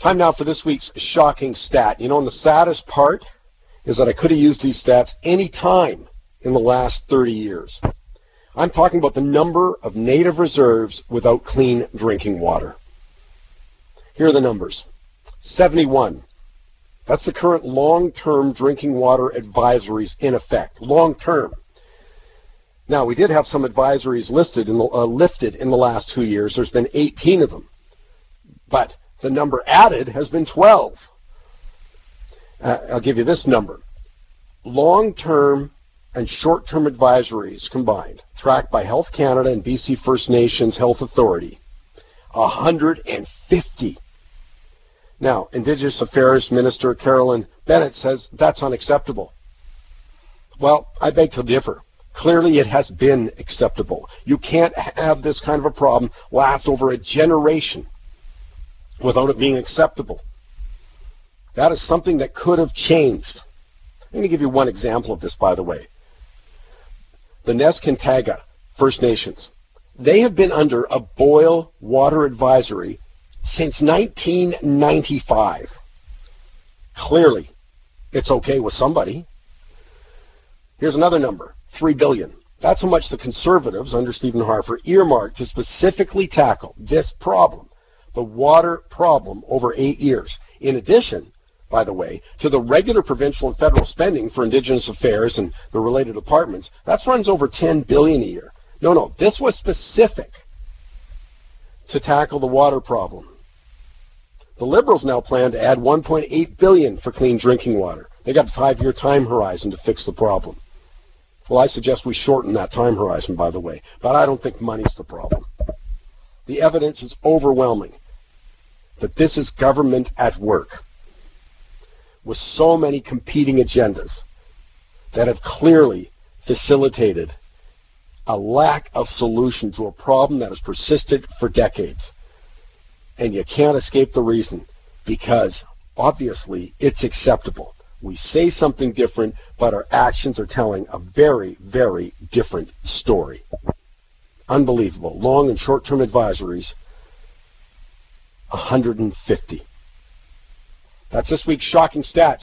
Time now for this week's shocking stat. You know, and the saddest part is that I could have used these stats any time in the last 30 years. I'm talking about the number of native reserves without clean drinking water. Here are the numbers. 71. That's the current long-term drinking water advisories in effect. Long-term. Now, we did have some advisories lifted in the last 2 years. There's been 18 of them. But the number added has been 12. I'll give you this number. Long-term and short-term advisories combined, tracked by Health Canada and BC First Nations Health Authority, 150. Now, Indigenous Affairs Minister Carolyn Bennett says that's unacceptable. Well, I beg to differ. Clearly, it has been acceptable. You can't have this kind of a problem last over a generation without it being acceptable. That is something that could have changed. I'm going to give you one example of this, by the way. The Neskantaga First Nations. They have been under a boil water advisory since 1995. Clearly, it's okay with somebody. Here's another number, $3 billion. That's how much the Conservatives under Stephen Harper earmarked to specifically tackle this problem, the water problem, over 8 years. In addition, by the way, to the regular provincial and federal spending for Indigenous affairs and the related departments, that runs over $10 billion a year. No, this was specific to tackle the water problem. The Liberals now plan to add $1.8 billion for clean drinking water. They got a 5-year time horizon to fix the problem. Well, I suggest we shorten that time horizon, by the way, but I don't think money's the problem. The evidence is overwhelming that this is government at work with so many competing agendas that have clearly facilitated a lack of solution to a problem that has persisted for decades. And you can't escape the reason, because obviously it's acceptable. We say something different, but our actions are telling a very, very different story. Unbelievable. Long and short-term advisories, 150. That's this week's shocking stats.